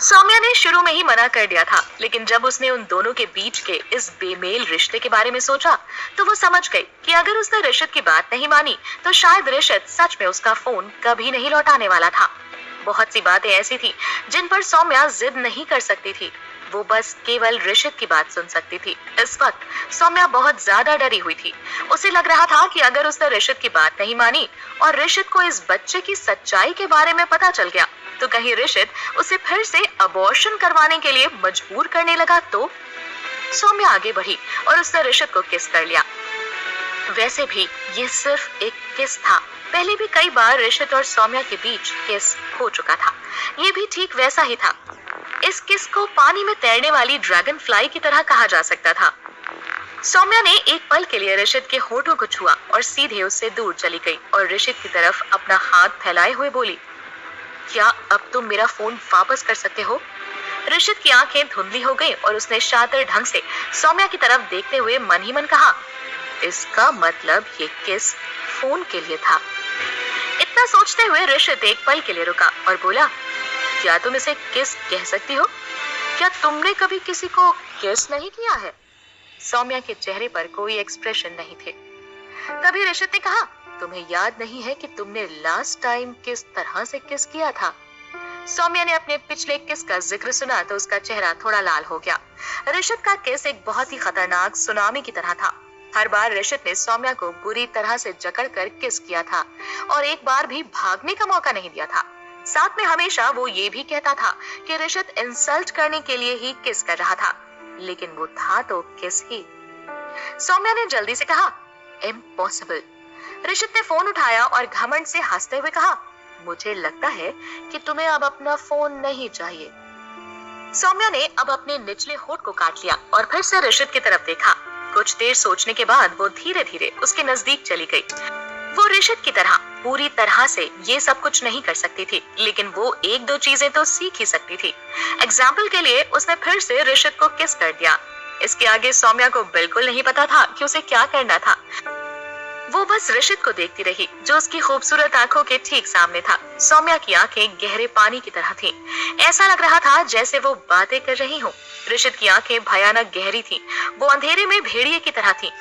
सौम्या ने शुरू में ही मना कर दिया था, लेकिन जब उसने उन दोनों के बीच के इस बेमेल रिश्ते के बारे में सोचा, तो वो समझ गई कि अगर उसने ऋषित की बात नहीं मानी, तो शायद ऋषित सच में उसका फोन कभी नहीं लौटाने वाला था। बहुत सी बातें ऐसी थी जिन पर सौम्या जिद नहीं कर सकती थी। वो बस केवल ऋषित की बात सुन सकती थी। इस वक्त सौम्या बहुत ज्यादा डरी हुई थी। उसे लग रहा था कि अगर उसने ऋषित की बात नहीं मानी और ऋषित को इस बच्चे की सच्चाई के बारे में पता चल गया, तो कहीं ऋषित उसे फिर से अबॉर्शन करवाने के लिए मजबूर करने लगा। तो सौम्या आगे बढ़ी और उसने ऋषित को किस कर लिया। वैसे भी ये सिर्फ एक किस था। पहले भी कई बार ऋषित और सौम्या के बीच किस हो चुका था। ये भी ठीक वैसा ही था। इस किस को पानी में तैरने वाली ड्रैगन फ्लाई की तरह कहा जा सकता था। सौम्या ने एक पल के लिए ऋषित के होठों को छुआ और सीधे उससे दूर चली गई और ऋषित की तरफ अपना हाथ फैलाए हुए बोली, क्या अब तुम मेरा फोन वापस कर सकते हो? ऋषित की आंखें धुंधली हो गईं और उसने शातिर ढंग से सौम्या की तरफ देखते हुए मन ही मन कहा, इसका मतलब ये किस फोन के लिए था। इतना सोचते हुए ऋषित एक पल के लिए रुका और बोला, क्या तुम इसे किस कह सकती हो? क्या तुमने कभी किसी को किस नहीं किया है? सौम्या के चेहरे पर कोई एक्सप्रेशन नहीं थे। तभी ऋषित ने कहा, तुम्हें याद नहीं है कि तुमने लास्ट टाइम किस तरह से किस किया था? सौम्या ने अपने पिछले किस का जिक्र सुना तो उसका चेहरा थोड़ा लाल हो गया। ऋषित का किस एक बहुत ही खतरनाक सुनामी की तरह था। हर बार ऋषित ने सौम्या को बुरी तरह से जकड़कर किस किया था और एक बार भी भागने का मौका नहीं दिया था। साथ में हमेशा वो ये भी कहता था कि ऋषित इंसल्ट करने के लिए ही किस कर रहा था, लेकिन वो था तो किस ही। सौम्या ने जल्दी से कहा, इम्पॉसिबल। ऋषित ने फोन उठाया और घमंड से हंसते हुए कहा, मुझे लगता है कि तुम्हें अब अपना फोन नहीं चाहिए। सौम्या ने अब अपने निचले होठ को काट लिया और फिर से ऋषित की तरफ देखा। कुछ देर सोचने के बाद वो धीरे धीरे उसके नजदीक चली गई। वो ऋषित की तरह पूरी तरह से ये सब कुछ नहीं कर सकती थी, लेकिन वो एक दो चीजें तो सीख ही सकती थी। एग्जाम्पल के लिए उसने फिर से ऋषित को किस कर दिया। इसके आगे सौम्या को बिल्कुल नहीं पता था कि उसे क्या करना था। वो बस ऋषित को देखती रही, जो उसकी खूबसूरत आंखों के ठीक सामने था। सौम्या की आंखें गहरे पानी की तरह थीं। ऐसा लग रहा था जैसे वो बातें कर रही हो। ऋषित की आंखें भयानक गहरी थीं। वो अंधेरे में भेड़िए की तरह थीं,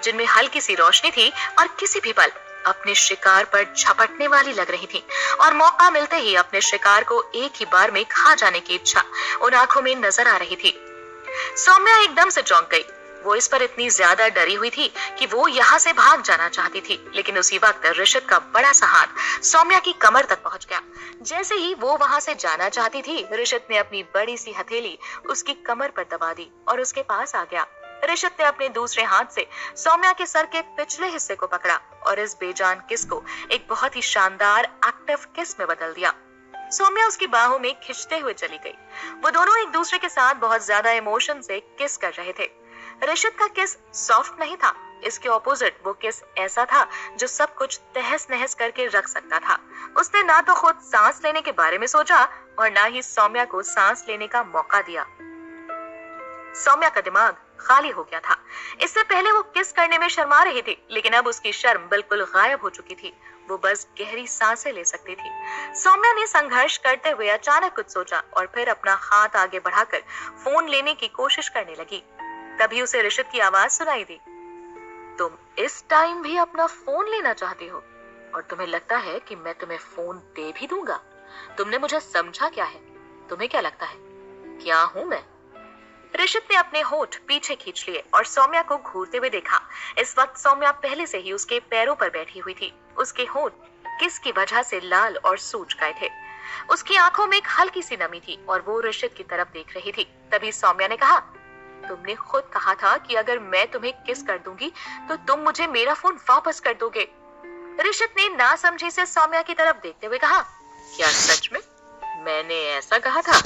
जिनमें हल्की सी रोशनी थी और किसी भी पल अपने शिकार पर झपटने वाली लग रही थी और मौका मिलते ही अपने शिकार को एक ही बार में खा जाने की इच्छा उन आंखों में नजर आ रही थी। सौम्या एकदम से चौंक गई। वो इस पर इतनी ज्यादा डरी हुई थी कि वो यहाँ से भाग जाना चाहती थी, लेकिन उसी वक्त ऋषित का बड़ा सा हाथ सौम्या की कमर तक पहुंच गया। जैसे ही वो वहां से जाना चाहती थी, ऋषित ने अपनी बड़ी सी हथेली उसकी कमर पर दबा दी और उसके पास आ गया। ऋषित ने अपने दूसरे हाथ से सौम्या के सर के पिछले हिस्से को पकड़ा और इस बेजान किस को एक बहुत ही शानदार एक्टिव किस में बदल दिया। सौम्या उसकी बाहों में खिंचते हुए चली गई। वो दोनों एक दूसरे के साथ बहुत ज्यादा इमोशन से किस कर रहे थे। ऋषित का किस सॉफ्ट नहीं था, इसके ऑपोजिट वो किस ऐसा था जो सब कुछ तहस नहस करके रख सकता था। उसने ना तो खुद सांस लेने के बारे में सोचा और ना ही सौम्या को सांस लेने का मौका दिया। सौम्या का दिमाग खाली हो गया था। इससे पहले वो किस करने में शर्मा रही थी, लेकिन अब उसकी शर्म बिल्कुल गायब हो चुकी थी। वो बस गहरी सांसें ले सकती थी। सौम्या ने संघर्ष करते हुए अचानक कुछ सोचा और फिर अपना हाथ आगे बढ़ाकर फोन लेने की कोशिश करने लगी। तभी उसे ऋषित की आवाज सुनाई दी, तुम इस टाइम भी अपना फोन लेना चाहती हो और तुम्हें लगता है कि मैं तुम्हें फोन दे भी दूंगा? तुमने मुझे समझा क्या है? तुम्हें क्या लगता है क्या हूं मैं? ऋषित ने अपने होठ पीछे खींच लिए और सौम्या को घूरते हुए देखा। इस वक्त सौम्या पहले से ही उसके पैरों पर बैठी हुई थी। उसके होठ किस की वजह से लाल और सूज गए थे। उसकी आंखों में एक हल्की सी नमी थी और वो ऋषित की तरफ देख रही थी। तभी सौम्या ने कहा, तुमने खुद कहा था कि अगर मैं तुम्हें किस कर दूंगी तो तुम मुझे मेरा फोन वापस कर दोगे। ऋषित ने नासमझी से सौम्या की तरफ देखते हुए कहा, क्या सच में मैंने ऐसा कहा था?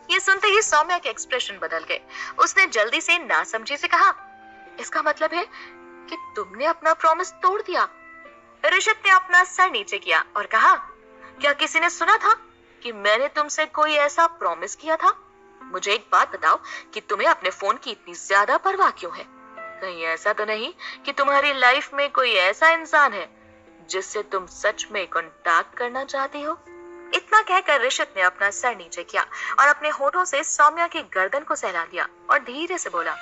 ये सुनते ही सौम्या के एक्सप्रेशन बदल गए। उसने जल्दी से नासमझी से कहा, इसका मतलब है कि तुमने अपना प्रॉमिस तोड़ दिया? ऋषित ने अपना सर नीचे किया और कहा, क्या किसी ने सुना था कि मैंने तुमसे कोई ऐसा प्रॉमिस किया था? मुझे एक बात बताओ कि तुम्हें अपने फोन की इतनी ज्यादा परवाह क्यों है? कहीं ऐसा तो नहीं कि तुम्हारी लाइफ में कोई ऐसा इंसान है जिससे तुम सच में कांटेक्ट करना चाहती हो? इतना कहकर ऋषित ने अपना सर नीचे किया और अपने होठों से सौम्या की गर्दन को सहला लिया और धीरे से बोला,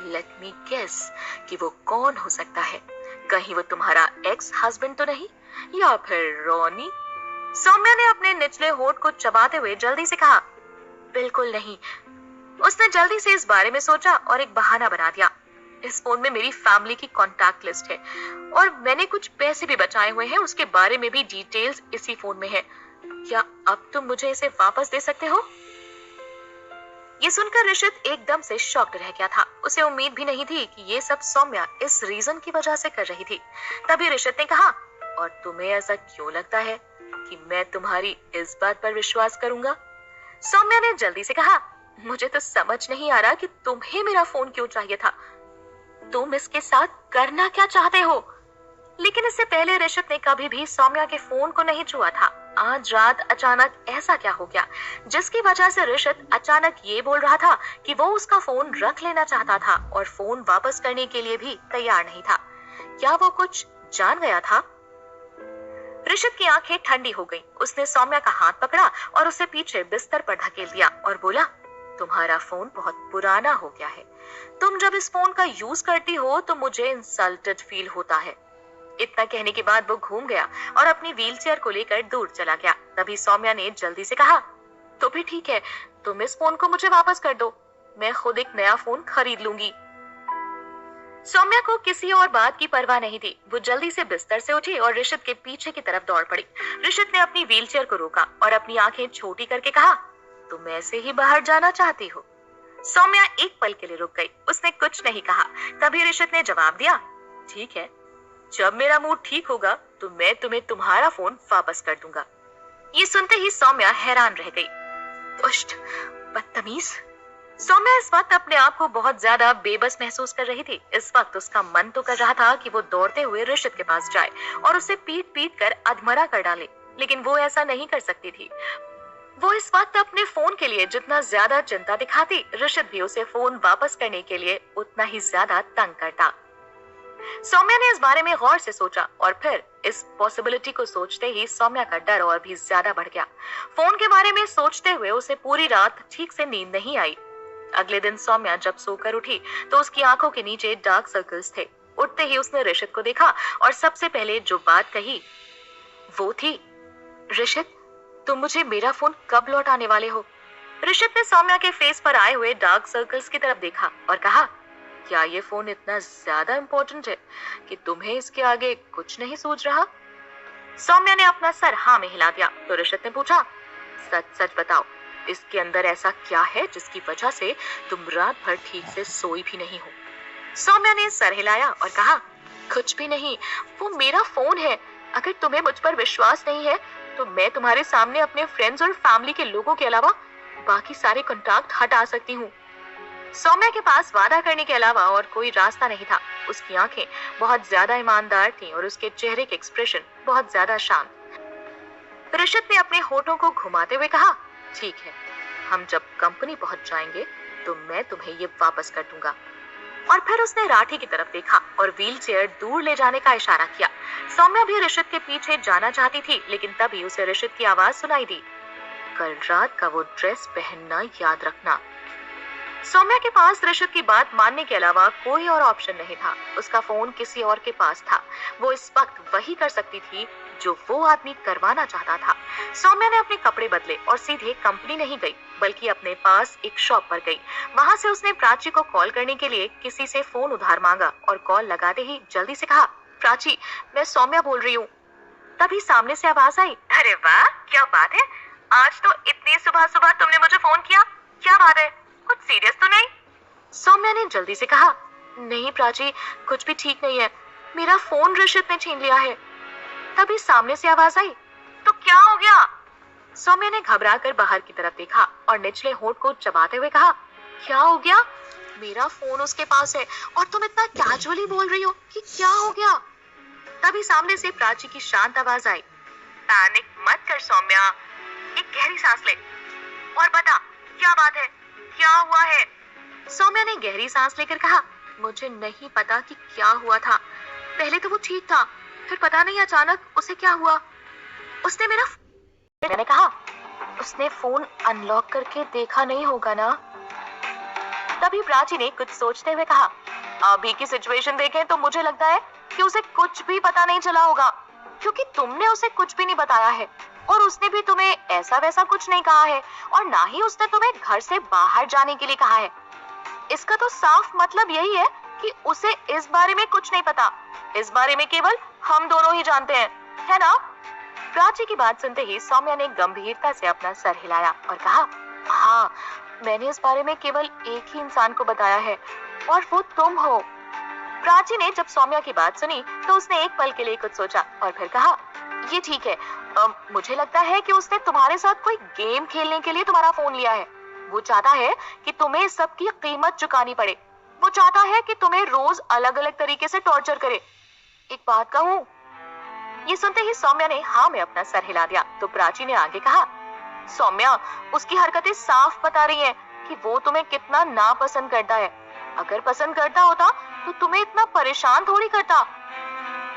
लेट मी गेस कि वो कौन हो सकता है। कहीं वो तुम्हारा एक्स हस्बैंड तो नहीं, या फिर रोनी? सौम्या ने अपने निचले होठ को चबाते हुए जल्दी से कहा, बिल्कुल नहीं। उसने जल्दी से इस बारे में सोचा और एक बहाना बना दिया। इस फोन में मेरी फैमिली की कॉन्टैक्ट लिस्ट है और मैंने कुछ पैसे भी बचाए हुए हैं, उसके बारे में भी डिटेल्स इसी फोन में है। क्या अब तुम मुझे इसे वापस दे सकते हो? ये सुनकर ऋषित एकदम से शॉक्ड रह गया था। उसे उम्मीद भी नहीं थी कि ये सब सौम्या इस रीजन की वजह से कर रही थी। तभी ऋषित ने कहा, और तुम्हें ऐसा क्यों लगता है कि मैं तुम्हारी इस बात पर विश्वास करूंगा? सौम्या ने जल्दी से कहा, मुझे तो समझ नहीं आ रहा कि तुम्हें मेरा फोन क्यों चाहिए था। तुम इसके साथ करना क्या चाहते हो? लेकिन इससे पहले ऋषित ने कभी भी सौम्या के फोन को नहीं छुआ था। आज रात अचानक ऐसा क्या हो गया जिसकी वजह से ऋषित अचानक ये बोल रहा था कि वो उसका फोन रख लेना चाहता था और फोन वापस करने के लिए भी तैयार नहीं था। क्या वो कुछ जान गया था? ऋषित की आंखें ठंडी हो गईं। उसने सौम्या का हाथ पकड़ा और उसे पीछे बिस्तर पर धकेल दिया और बोला, तुम्हारा फोन बहुत पुराना हो गया है। तुम जब इस फोन का यूज करती हो तो मुझे इंसल्टेड फील होता है। इतना कहने के बाद वो घूम गया और अपनी व्हीलचेयर को लेकर दूर चला गया। तभी सौम्या ने जल्दी से कहा, तो भी ठीक है, तुम इस फोन को मुझे वापस कर दो, मैं खुद एक नया फोन खरीद लूंगी। सौम्या को किसी और बात की परवाह नहीं थी। वो जल्दी से बिस्तर से उठी और ऋषित के पीछे की तरफ दौड़ पड़ी। ऋषित ने अपनी व्हीलचेयर को रोका और अपनी आंखें छोटी करके कहा, तुम ऐसे ही बाहर जाना चाहती हो? सौम्या एक पल के लिए रुक गई। उसने कुछ नहीं कहा। तभी ऋषित ने जवाब दिया, ठीक है, जब मेरा मूड ठीक होगा तो मैं तुम्हें तुम्हारा फोन वापस कर दूंगा। ये सुनते ही सौम्या हैरान रह गई। दुष्ट, बदतमीज। सौम्या इस वक्त अपने आप को बहुत ज्यादा बेबस महसूस कर रही थी। इस वक्त उसका मन तो कर रहा था कि वो दौड़ते हुए ऋषित के पास जाए और उसे पीट पीट कर अधमरा कर डाले, लेकिन वो ऐसा नहीं कर सकती थी। वो इस वक्त अपने फोन के लिए जितना ज्यादा चिंता दिखाती, ऋषित भी उसे फोन वापस करने के लिए उतना ही ज्यादा तंग करता। सौम्या ने इस बारे में गौर से सोचा और फिर इस पॉसिबिलिटी को सोचते ही सौम्या का डर और भी ज्यादा बढ़ गया। फोन के बारे में सोचते हुए उसे पूरी रात ठीक से नींद नहीं आई। अगले दिन सौम्या जब सोकर उठी तो उसकी आंखों के नीचे डार्क सर्कल्स थे। उठते ही उसने ऋषित को देखा और सबसे पहले जो बात कही वो थी, ऋषित, तुम मुझे मेरा फोन कब लौटाने वाले हो? ऋषित ने सौम्या के फेस पर आए हुए डार्क सर्कल्स की तरफ देखा और कहा, क्या ये फोन इतना ज्यादा इम्पोर्टेंट है कि तुम्हें इसके आगे कुछ नहीं सूझ रहा? सौम्या ने अपना सर हाँ में हिला दिया तो ऋषित ने पूछा, सच सच बताओ, इसके अंदर ऐसा क्या है जिसकी वजह से तुम रात भर ठीक से सोई भी नहीं हो? सौम्या ने सर हिलाया और कहा, कुछ भी नहीं, वो मेरा फोन है। अगर तुम्हें मुझ पर विश्वास नहीं है तो मैं तुम्हारे सामने अपने फ्रेंड्स और फैमिली के लोगों के अलावा बाकी सारे कॉन्टैक्ट हटा सकती हूँ। सौम्या के पास वादा करने के अलावा और कोई रास्ता नहीं था। उसकी आंखें बहुत ज्यादा ईमानदार थीं और उसके चेहरे के एक्सप्रेशन बहुत ज्यादा शांत। ऋषित ने अपने होठों को घुमाते हुए कहा, ठीक है, हम जब कंपनी पहुंच जाएंगे तो मैं तुम्हें ये वापस कर दूंगा। और फिर उसने राठी की तरफ देखा और व्हीलचेयर दूर ले जाने का इशारा किया। सौम्या भी ऋषित के पीछे जाना चाहती थी, लेकिन तभी उसे ऋषित की आवाज सुनाई दी, कल रात का वो ड्रेस पहनना याद रखना। सौम्या के पास ऋषित की बात मानने के अलावा कोई और ऑप्शन नहीं था। उसका फोन किसी और के पास था। वो इस वक्त वही कर सकती थी जो वो आदमी करवाना चाहता था। सौम्या ने अपने कपड़े बदले और सीधे कंपनी नहीं गई बल्कि अपने पास एक शॉप पर गई। वहां से उसने प्राची को कॉल करने के लिए किसी से फोन उधार मांगा और कॉल लगाते ही जल्दी से कहा, प्राची, मैं सौम्या बोल रही हूँ। तभी सामने से आवाज आई, अरे वाह, क्या बात है, आज तो इतनी सुबह सुबह तुमने मुझे फोन किया, क्या बात है, कुछ सीरियस तो नहीं? सौम्या ने जल्दी से कहा, नहीं प्राची, कुछ भी ठीक नहीं है, मेरा फोन ऋषित ने छीन लिया है। तभी सामने से आवाज आई, तो क्या हो गया? सौम्या ने घबराकर बाहर की तरफ देखा और निचले होंठ को चबाते हुए कहा, क्या हो गया? मेरा फोन उसके पास है और तुम इतना कैजुअली बोल रही हो कि क्या हो गया? तभी सामने से प्राची की शांत आवाज आई, पैनिक मत कर सौम्या, एक गहरी सांस ले और बता क्या बात है, क्या हुआ है? सौम्या ने गहरी सांस लेकर कहा, मुझे नहीं पता कि क्या हुआ था। पहले तो वो ठीक था, फिर पता नहीं अचानक उसे क्या हुआ। उसने मेरा मैंने कहा, उसने फोन अनलॉक करके देखा नहीं होगा ना? तभी प्राची ने कुछ सोचते हुए कहा, अभी की सिचुएशन देखें तो मुझे लगता है कि उसे कुछ भी पता नहीं चला होगा, क्योंकि तुमने उसे कुछ भी नहीं बताया है और उसने भी तुम्हें ऐसा वैसा कुछ नहीं कहा है और ना ही उसने तुम्हें घर से बाहर जाने के लिए कहा है। इसका तो साफ मतलब यही है कि उसे इस बारे में कुछ नहीं पता। इस बारे में केवल हम दोनों ही जानते हैं, है ना? प्राची की बात सुनते ही सौम्या ने गंभीरता से अपना सर हिलाया और कहा, हाँ, मैंने इस बारे में केवल एक ही इंसान को बताया है और वो तुम हो। प्राची ने जब सौम्या की बात सुनी तो उसने एक पल के लिए कुछ सोचा और फिर कहा, ये ठीक है, मुझे लगता है कि उसने तुम्हारे साथ कोई गेम खेलने के लिए तुम्हारा फोन लिया है। वो चाहता है कि तुम्हें सबकी कीमत चुकानी पड़े। वो चाहता है कि तुम्हें रोज अलग अलग तरीके से टॉर्चर करे। एक बात कहूं? ये सुनते ही सौम्या ने हाँ में अपना सर हिला दिया तो प्राची ने आगे कहा, सौम्या, उसकी हरकतें साफ बता रही हैं कि वो तुम्हें कितना नापसंद करता है। अगर पसंद करता होता तो तुम्हें इतना परेशान थोड़ी करता।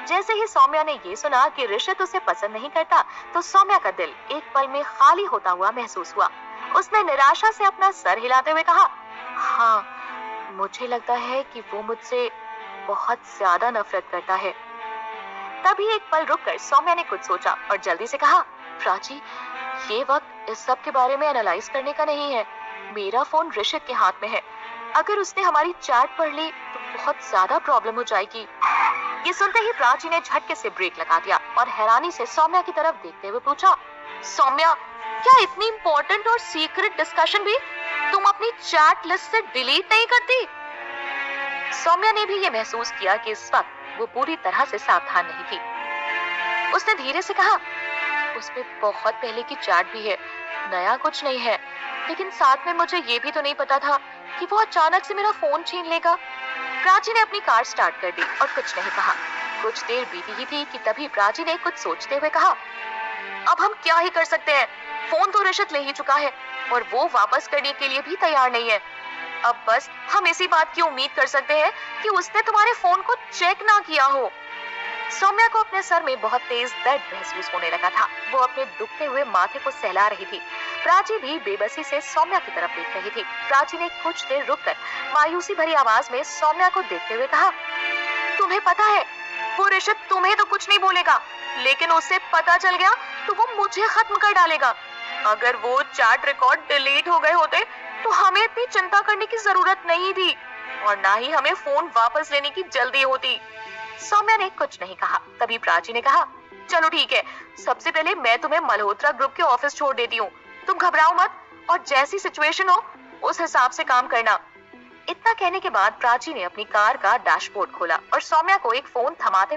जैसे ही सौम्या ने ये सुना कि ऋषित उसे पसंद नहीं करता तो सौम्या का दिल एक पल में खाली होता हुआ महसूस हुआ। उसने निराशा से अपना सर हिलाते हुए कहा, हाँ, मुझे लगता है कि वो मुझसे बहुत ज्यादा नफरत करता है। तभी एक पल रुककर सौम्या ने कुछ सोचा और जल्दी से कहा, प्राची, ये वक्त इस सब के बारे में एनालाइज करने का नहीं है। मेरा फोन ऋषित के हाथ में है। अगर उसने हमारी चैट पढ़ ली तो बहुत ज्यादा प्रॉब्लम हो जाएगी। ये सुनते ही प्राची ने झटके से ब्रेक लगा दिया और हैरानी से सौम्या की तरफ देखते हुए पूछा, सौम्या, क्या इतनी इंपॉर्टेंट और सीक्रेट डिस्कशन भी तुम अपनी चैट लिस्ट से डिलीट नहीं करती? सौम्या ने भी ये महसूस किया कि इस वक्त वो पूरी तरह से सावधान नहीं थी। उसने धीरे से कहा, उसमें बहुत पहले की चैट भी है, नया कुछ नहीं है, लेकिन साथ में मुझे ये भी तो नहीं पता था कि वो अचानक से मेरा फोन छीन लेगा। प्राची ने अपनी कार स्टार्ट कर दी और कुछ नहीं कहा। कुछ देर बीती ही थी कि तभी प्राची ने कुछ सोचते हुए कहा, अब हम क्या ही कर सकते हैं? फोन तो ऋषित ले ही चुका है और वो वापस करने के लिए भी तैयार नहीं है। अब बस हम इसी बात की उम्मीद कर सकते हैं कि उसने तुम्हारे फोन को चेक ना किया हो। सौम्या को अपने सर में बहुत तेज दर्द महसूस होने लगा था। वो अपने दुखते हुए माथे को सहला रही थी। प्राची भी बेबसी से सौम्या की तरफ देख रही थी। प्राची ने कुछ देर रुककर मायूसी भरी आवाज में सौम्या को देखते हुए कहा, तुम्हें पता है, वो ऋषित तुम्हें तो कुछ नहीं बोलेगा, लेकिन उसे पता चल गया तो वो मुझे खत्म कर डालेगा। अगर वो चैट रिकॉर्ड डिलीट हो गए होते तो हमें इतनी चिंता करने की जरूरत नहीं थी और ना ही हमें फोन वापस लेने की जल्दी होती। सौम्या ने कुछ नहीं कहा। तभी प्राची ने कहा, चलो ठीक है, सबसे पहले मैं तुम्हें मल्होत्रा ग्रुप के ऑफिस छोड़ देती हूँ। तुम घबराओ मत और जैसी सिचुएशन हो उस हिसाब से काम करना। इतना कहने के बाद प्राची ने अपनी कार का डैशबोर्ड खोला और सौम्या को एक फोन थमाते